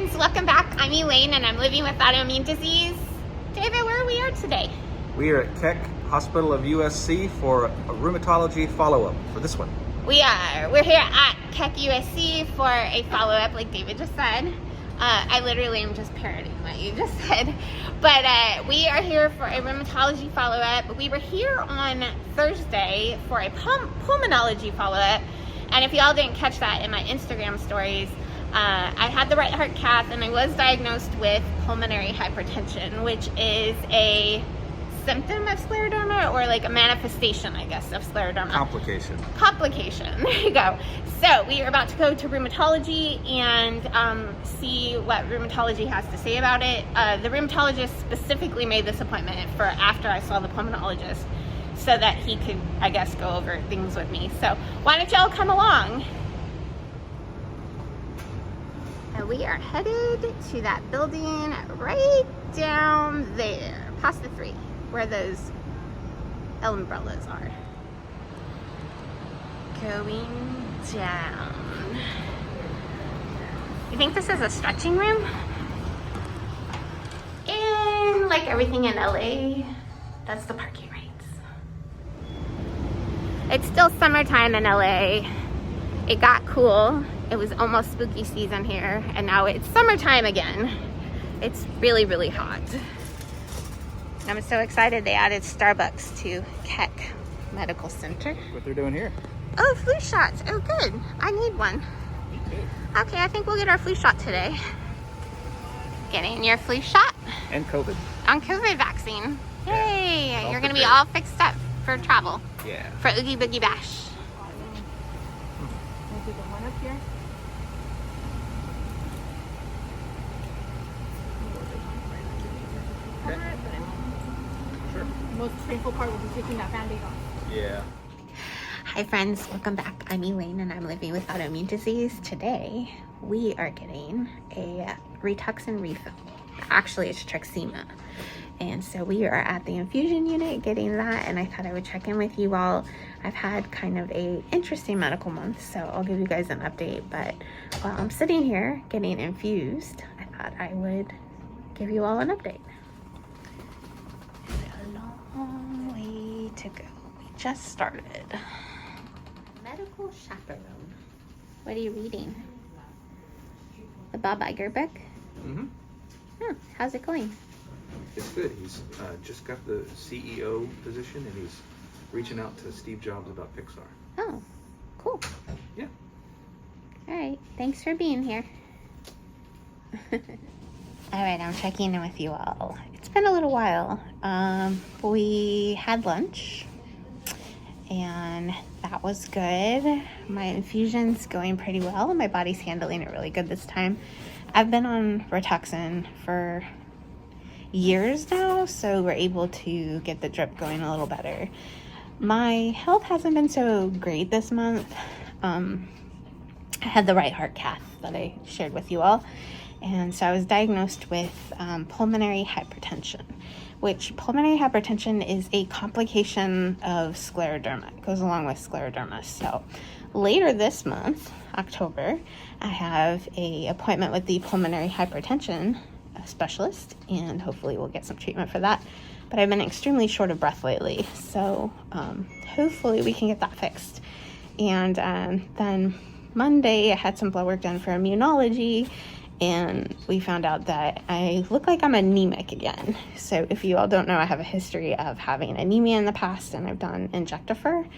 friends, welcome back. I'm Elaine and I'm living with autoimmune disease. David, where we are today? We are at Keck Hospital of USC for a rheumatology follow-up for this one. We're here at Keck USC for a follow-up, like David just said. I literally am just parroting what you just said. But we are here for a rheumatology follow-up. We were here on Thursday for a pulmonology follow-up. And if y'all didn't catch that in my Instagram stories, I had the right heart cath and I was diagnosed with pulmonary hypertension, which is a symptom of scleroderma, or like a manifestation, I guess, of scleroderma. Complication. There you go. So we are about to go to rheumatology and see what rheumatology has to say about it. The rheumatologist specifically made this appointment for after I saw the pulmonologist so that he could, I guess, go over things with me. So why don't y'all come along? And we are headed to that building right down there, past the 3, where those umbrellas are. Going down. You think this is a stretching room? And like everything in LA, that's the parking rates. It's still summertime in LA. It got cool. It was almost spooky season here, and now it's summertime again. It's really, really hot. I'm so excited they added Starbucks to Keck Medical Center. What they're doing here. Oh, flu shots. Oh, good. I need one. Me too. Okay, I think we'll get our flu shot today. Getting your flu shot? And COVID. On COVID vaccine. Yay! Yeah, You're going to be all fixed up for travel. Yeah. For Oogie Boogie Bash. Can I do the one up here? Okay. Sure. The most painful part will be taking that Band-Aid off. Yeah. Hi friends, welcome back. I'm Elaine and I'm living with autoimmune disease. Today we are getting a Rituxan refill. Actually, it's Truxima. And so we are at the infusion unit getting that, and I thought I would check in with you all. I've had kind of a interesting medical month, so I'll give you guys an update. But while I'm sitting here getting infused, I thought I would give you all an update. A long way to go. We just started. Medical chaperone. What are you reading? The Bob Iger book? Mm-hmm. Oh, how's it going? It's good. He's just got the CEO position, and he's reaching out to Steve Jobs about Pixar. Oh, cool. Yeah. All right, thanks for being here. All right, I'm checking in with you all. It's been a little while. We had lunch, and that was good. My infusion's going pretty well. My body's handling it really good this time. I've been on Rituxan for years now, so we're able to get the drip going a little better. My health hasn't been so great this month. I had the right heart cath that I shared with you all, and so I was diagnosed with pulmonary hypertension, which pulmonary hypertension is a complication of scleroderma. It goes along with scleroderma. So later this month, October, I have an appointment with the pulmonary hypertension specialist, and hopefully we'll get some treatment for that. But I've been extremely short of breath lately, so hopefully we can get that fixed. And then Monday I had some blood work done for immunology, and we found out that I look like I'm anemic again. So if you all don't know, I have a history of having anemia in the past, and I've done Injectafer,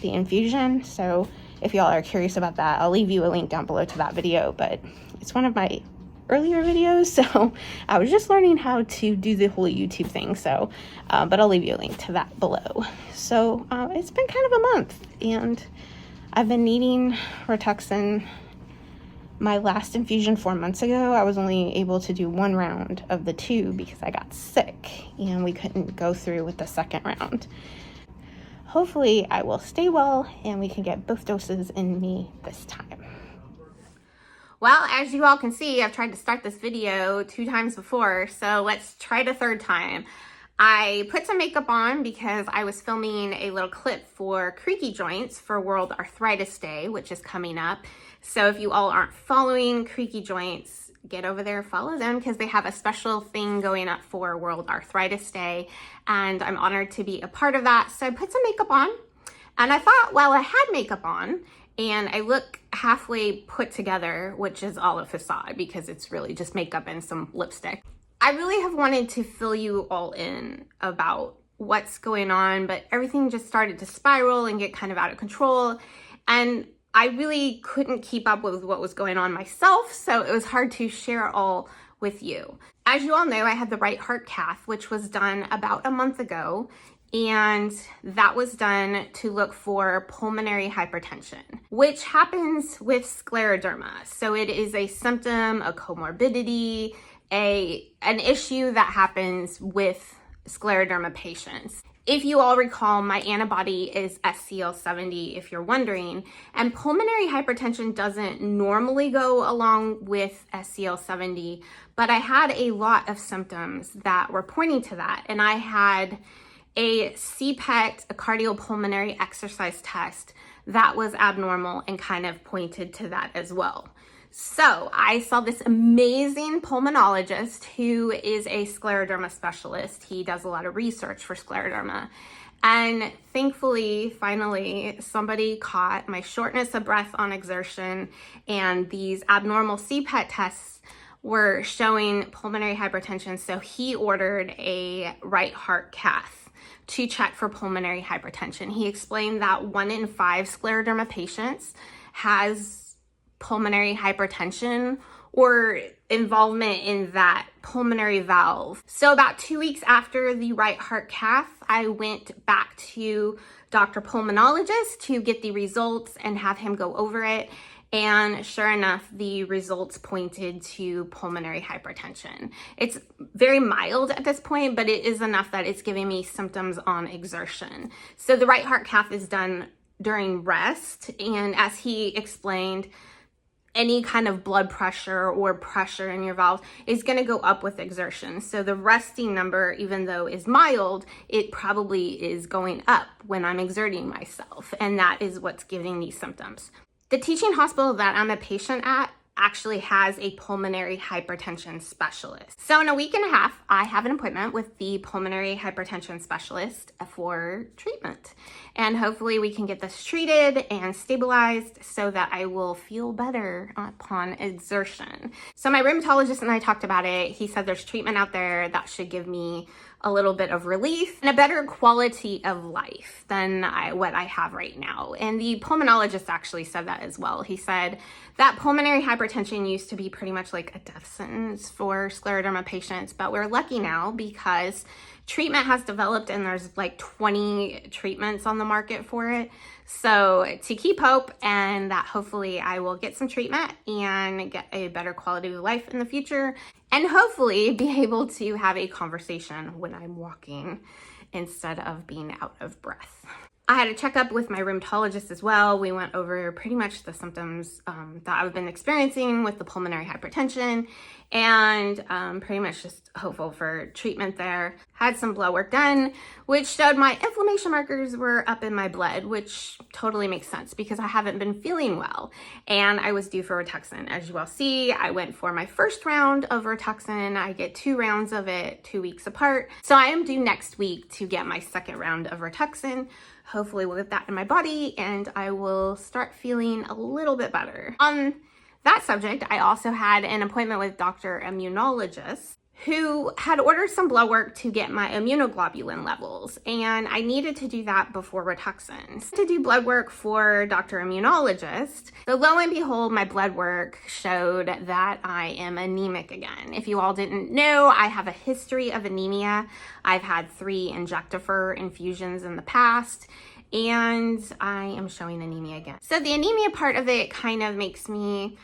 the infusion. So if y'all are curious about that, I'll leave you a link down below to that video, but it's one of my earlier videos, so I was just learning how to do the whole YouTube thing, so but I'll leave you a link to that below. So it's been kind of a month, and I've been needing Rituxan. My last infusion 4 months ago, I was only able to do 1 round of the 2 because I got sick and we couldn't go through with the second round. Hopefully I will stay well and we can get both doses in me this time. Well, as you all can see, I've tried to start this video 2 times before, so let's try it a 3rd time. I put some makeup on because I was filming a little clip for Creaky Joints for World Arthritis Day, which is coming up. So if you all aren't following Creaky Joints, get over there, follow them, because they have a special thing going up for World Arthritis Day, and I'm honored to be a part of that. So I put some makeup on, and I thought, well, I had makeup on and I look halfway put together, which is all a facade because it's really just makeup and some lipstick. I really have wanted to fill you all in about what's going on, but everything just started to spiral and get kind of out of control, and I really couldn't keep up with what was going on myself, so it was hard to share all with you. As you all know, I had the right heart cath, which was done about a month ago, and that was done to look for pulmonary hypertension, which happens with scleroderma. So it is a symptom, a comorbidity, an issue that happens with scleroderma patients. If you all recall, my antibody is SCL70, if you're wondering, and pulmonary hypertension doesn't normally go along with SCL70, but I had a lot of symptoms that were pointing to that, and I had a CPET, a cardiopulmonary exercise test, that was abnormal and kind of pointed to that as well. So I saw this amazing pulmonologist who is a scleroderma specialist. He does a lot of research for scleroderma. And thankfully, finally, somebody caught my shortness of breath on exertion, and these abnormal CPET tests were showing pulmonary hypertension. So he ordered a right heart cath to check for pulmonary hypertension. He explained that 1 in 5 scleroderma patients has pulmonary hypertension or involvement in that pulmonary valve. So about 2 weeks after the right heart cath, I went back to Dr. Pulmonologist to get the results and have him go over it. And sure enough, the results pointed to pulmonary hypertension. It's very mild at this point, but it is enough that it's giving me symptoms on exertion. So the right heart cath is done during rest. And as he explained, any kind of blood pressure or pressure in your valve is going to go up with exertion. So the resting number, even though is mild, it probably is going up when I'm exerting myself. And that is what's giving these symptoms. The teaching hospital that I'm a patient at actually has a pulmonary hypertension specialist. So in a week and a half, I have an appointment with the pulmonary hypertension specialist for treatment. And hopefully we can get this treated and stabilized so that I will feel better upon exertion. So my rheumatologist and I talked about it. He said there's treatment out there that should give me a little bit of relief and a better quality of life than what I have right now. And the pulmonologist actually said that as well. He said that pulmonary hypertension used to be pretty much like a death sentence for scleroderma patients, but we're lucky now because treatment has developed and there's like 20 treatments on the market for it. So to keep hope, and that hopefully I will get some treatment and get a better quality of life in the future, and hopefully be able to have a conversation when I'm walking instead of being out of breath. I had a checkup with my rheumatologist as well. We went over pretty much the symptoms that I've been experiencing with the pulmonary hypertension, and pretty much just hopeful for treatment there. Had some blood work done, which showed my inflammation markers were up in my blood, which totally makes sense because I haven't been feeling well. And I was due for Rituxan. As you all see, I went for my first round of Rituxan. I get 2 rounds of it 2 weeks apart. So I am due next week to get my second round of Rituxan. Hopefully we'll get that in my body and I will start feeling a little bit better. On that subject, I also had an appointment with Dr. Immunologist who had ordered some blood work to get my immunoglobulin levels, and I needed to do that before Rituxan. To do blood work for Dr. Immunologist, so lo and behold, my blood work showed that I am anemic again. If you all didn't know, I have a history of anemia. I've had 3 Injectafer infusions in the past, and I am showing anemia again. So the anemia part of it kind of makes me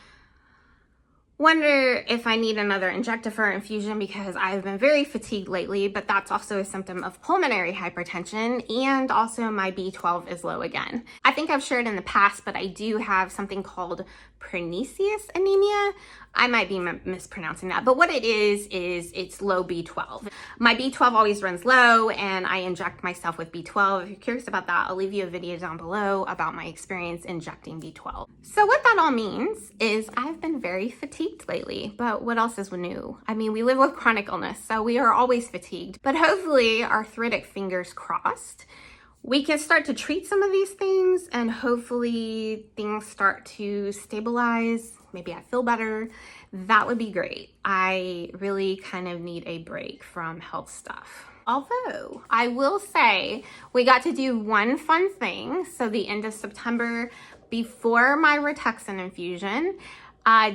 wonder if I need another Injectafer infusion because I've been very fatigued lately, but that's also a symptom of pulmonary hypertension, and also my B12 is low again. I think I've shared in the past, but I do have something called pernicious anemia. I might be mispronouncing that, but what it is it's low B12. My B12 always runs low, and I inject myself with B12. If you're curious about that, I'll leave you a video down below about my experience injecting B12. So what that all means is I've been very fatigued lately, but what else is new? I mean, we live with chronic illness, so we are always fatigued, but hopefully, arthritic fingers crossed, we can start to treat some of these things, and hopefully things start to stabilize. Maybe I feel better. That would be great. I really kind of need a break from health stuff. Although I will say we got to do one fun thing. So the end of September, before my Rituxan infusion,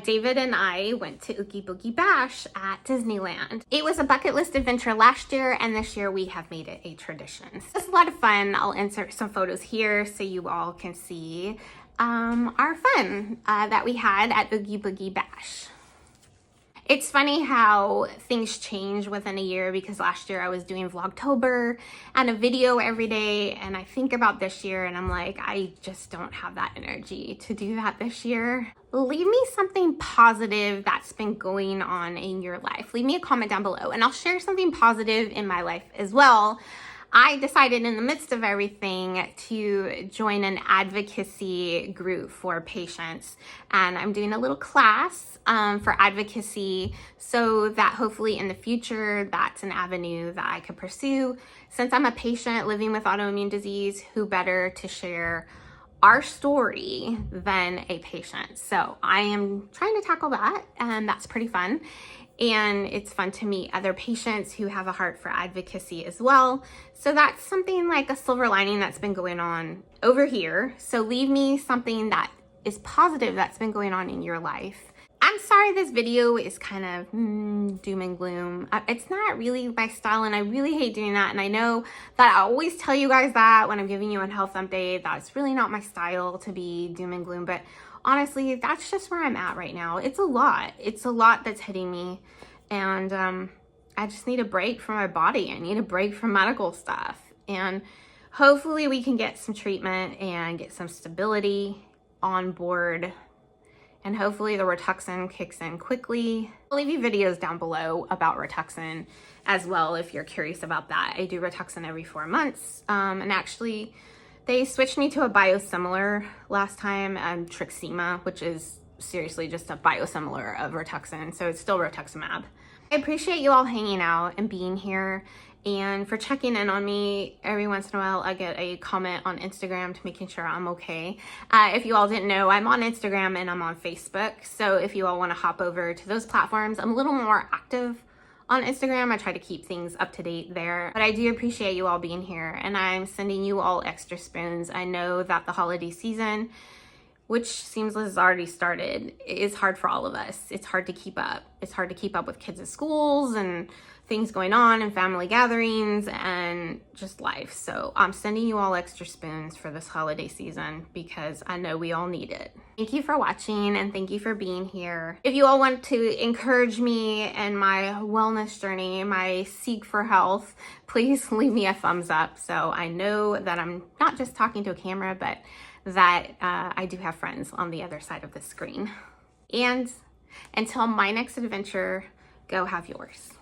David and I went to Oogie Boogie Bash at Disneyland. It was a bucket list adventure last year, and this year we have made it a tradition. So it's a lot of fun. I'll insert some photos here so you all can see our fun that we had at Oogie Boogie Bash. It's funny how things change within a year, because last year I was doing Vlogtober and a video every day, and I think about this year and I'm like, I just don't have that energy to do that this year. Leave me something positive that's been going on in your life. Leave me a comment down below and I'll share something positive in my life as well. I decided in the midst of everything to join an advocacy group for patients, and I'm doing a little class for advocacy so that hopefully in the future that's an avenue that I could pursue. Since I'm a patient living with autoimmune disease, who better to share our story than a patient? So I am trying to tackle that, and that's pretty fun. And it's fun to meet other patients who have a heart for advocacy as well. So that's something like a silver lining that's been going on over here. So leave me something that is positive that's been going on in your life. I'm sorry this video is kind of doom and gloom. It's not really my style, and I really hate doing that. And I know that I always tell you guys that when I'm giving you a health update, that's really not my style to be doom and gloom. But honestly, that's just where I'm at right now. It's a lot. It's a lot that's hitting me. And I just need a break from my body. I need a break from medical stuff. And hopefully we can get some treatment and get some stability on board. And hopefully the Rituxan kicks in quickly. I'll leave you videos down below about Rituxan as well if you're curious about that. I do Rituxan every 4 months. And actually, they switched me to a biosimilar last time, Truxima, which is seriously just a biosimilar of Rituxan. So it's still rituximab. I appreciate you all hanging out and being here, and for checking in on me. Every once in a while I get a comment on Instagram to making sure I'm okay. If you all didn't know, I'm on Instagram and I'm on Facebook. So if you all want to hop over to those platforms, I'm a little more active on Instagram. I try to keep things up to date there, but I do appreciate you all being here, and I'm sending you all extra spoons. I know that the holiday season, which seems like it's already started, is hard for all of us. It's hard to keep up. It's hard to keep up with kids at schools and things going on and family gatherings and just life. So I'm sending you all extra spoons for this holiday season because I know we all need it. Thank you for watching, and thank you for being here. If you all want to encourage me in my wellness journey, my seek for health, please leave me a thumbs up so I know that I'm not just talking to a camera, but that I do have friends on the other side of the screen. And until my next adventure, go have yours.